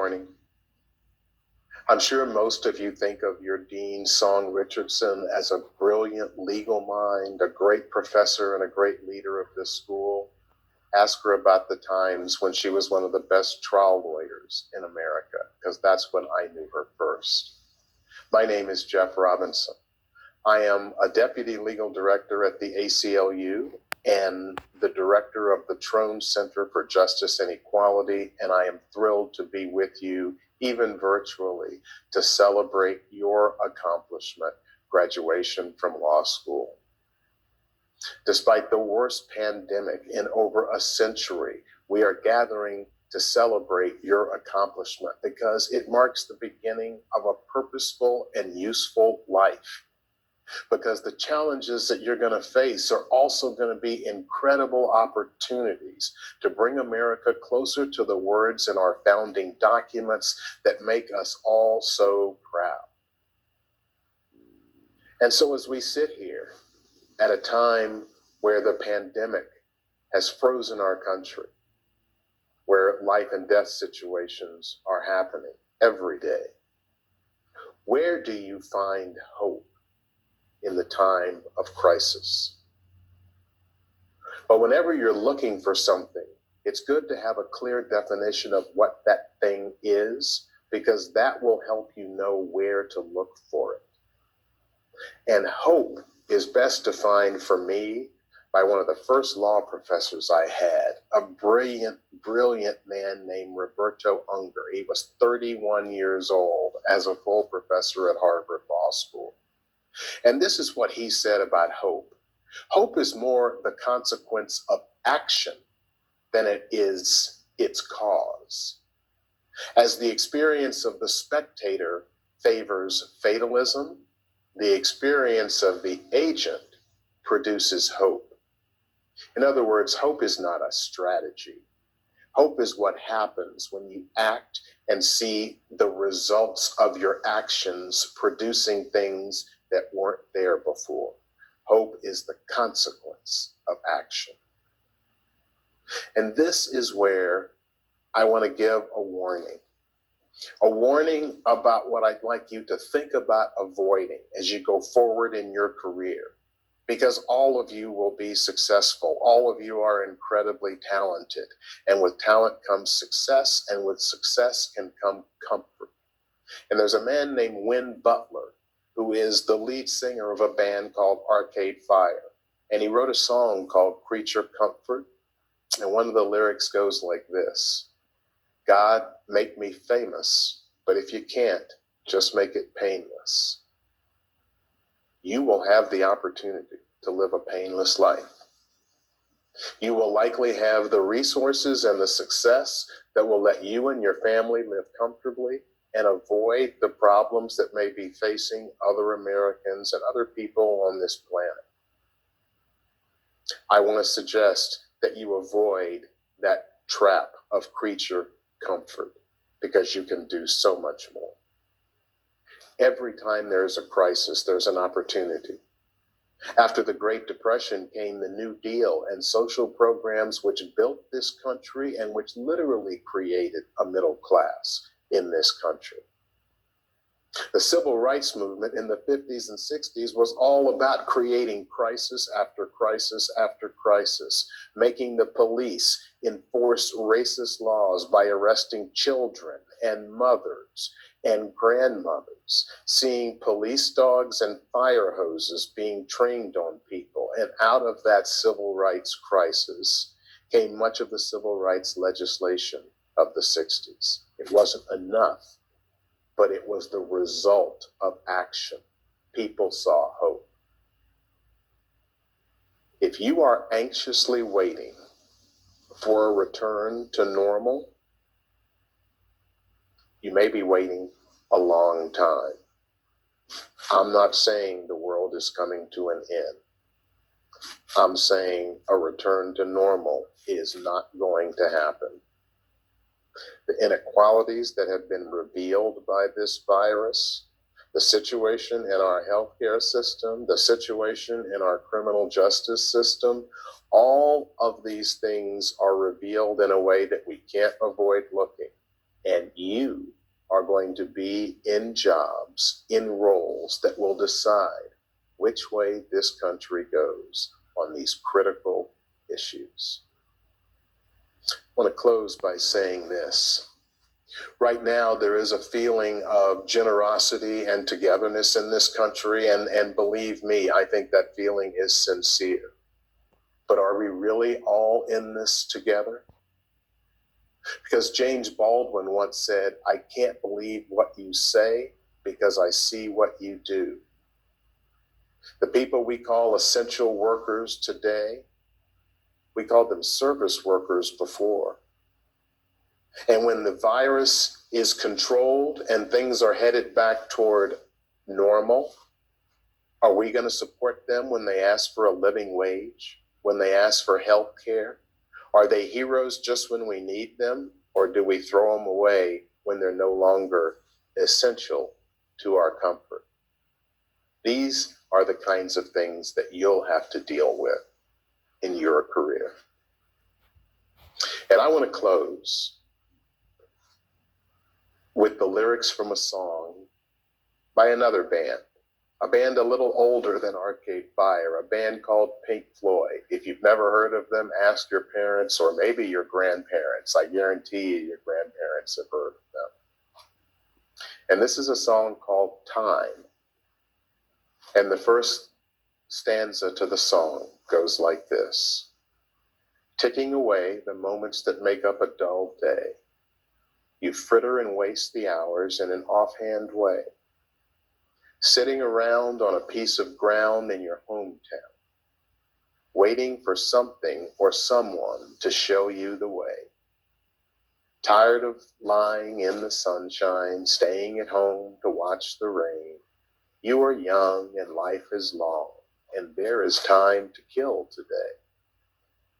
morning. I'm sure most of you think of your Dean Song Richardson as a brilliant legal mind, a great professor, and a great leader of this school. Ask her about the times when she was one of the best trial lawyers in America, because that's when I knew her first. My name is Jeff Robinson. I am a deputy legal director at the ACLU and the director of the Trone Center for Justice and Equality, and I am thrilled to be with you, even virtually, to celebrate your accomplishment, graduation from law school. Despite the worst pandemic in over a century, we are gathering to celebrate your accomplishment because it marks the beginning of a purposeful and useful life. Because the challenges that you're going to face are also going to be incredible opportunities to bring America closer to the words in our founding documents that make us all so proud. And so as we sit here at a time where the pandemic has frozen our country, where life and death situations are happening every day, where do you find hope in the time of crisis? But whenever you're looking for something, it's good to have a clear definition of what that thing is, because that will help you know where to look for it. And hope is best defined for me by one of the first law professors I had, a brilliant man named Roberto Unger. He was 31 years old as a full professor at Harvard Law School. And this is what he said about hope. Hope is more the consequence of action than it is its cause. As the experience of the spectator favors fatalism, the experience of the agent produces hope. In other words, hope is not a strategy. Hope is what happens when you act and see the results of your actions producing things that weren't there before. Hope is the consequence of action. And this is where I want to give a warning about what I'd like you to think about avoiding as you go forward in your career, because all of you will be successful. All of you are incredibly talented, and with talent comes success, and with success can come comfort. And there's a man named Win Butler, who is the lead singer of a band called Arcade Fire. And he wrote a song called Creature Comfort. And one of the lyrics goes like this: God, make me famous, but if you can't, just make it painless. You will have the opportunity to live a painless life. You will likely have the resources and the success that will let you and your family live comfortably and avoid the problems that may be facing other Americans and other people on this planet. I want to suggest that you avoid that trap of creature comfort, because you can do so much more. Every time there's a crisis, there's an opportunity. After the Great Depression came the New Deal and social programs which built this country and which literally created a middle class in this country. The civil rights movement in the 50s and 60s was all about creating crisis after crisis after crisis, making the police enforce racist laws by arresting children and mothers and grandmothers, seeing police dogs and fire hoses being trained on people. And out of that civil rights crisis came much of the civil rights legislation of the 60s. It wasn't enough, but it was the result of action. People saw hope. If you are anxiously waiting for a return to normal, you may be waiting a long time. I'm not saying the world is coming to an end. I'm saying a return to normal is not going to happen. The inequalities that have been revealed by this virus, the situation in our healthcare system, the situation in our criminal justice system, all of these things are revealed in a way that we can't avoid looking. And you are going to be in jobs, in roles that will decide which way this country goes on these critical issues. I want to close by saying this. Right now, there is a feeling of generosity and togetherness in this country, and believe me, I think that feeling is sincere. But are we really all in this together? Because James Baldwin once said, "I can't believe what you say because I see what you do." The people we call essential workers today, we called them service workers before. And when the virus is controlled and things are headed back toward normal, are we going to support them when they ask for a living wage, when they ask for health care? Are they heroes just when we need them, or do we throw them away when they're no longer essential to our comfort? These are the kinds of things that you'll have to deal with in your career. And I want to close with the lyrics from a song by another band, a band a little older than Arcade Fire, a band called Pink Floyd. If you've never heard of them, ask your parents or maybe your grandparents. I guarantee you your grandparents have heard of them. And this is a song called Time. And the first stanza to the song goes like this: ticking away the moments that make up a dull day, you fritter and waste the hours in an offhand way, sitting around on a piece of ground in your hometown, waiting for something or someone to show you the way. Tired of lying in the sunshine, staying at home to watch the rain. You are young and life is long, and there is time to kill today.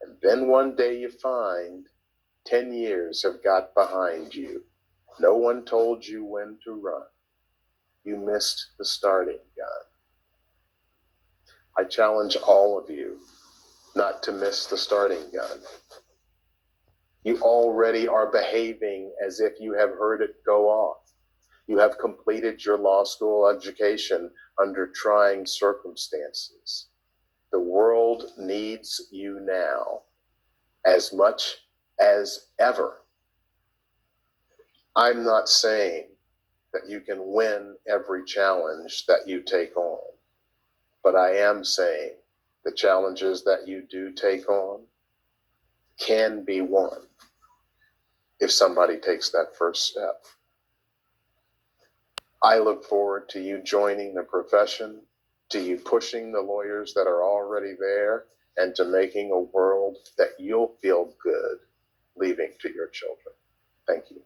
And then one day you find 10 years have got behind you. No one told you when to run. You missed the starting gun. I challenge all of you not to miss the starting gun. You already are behaving as if you have heard it go off. You have completed your law school education under trying circumstances. The world needs you now as much as ever. I'm not saying that you can win every challenge that you take on, but I am saying the challenges that you do take on can be won if somebody takes that first step. I look forward to you joining the profession, to you pushing the lawyers that are already there, and to making a world that you'll feel good leaving to your children. Thank you.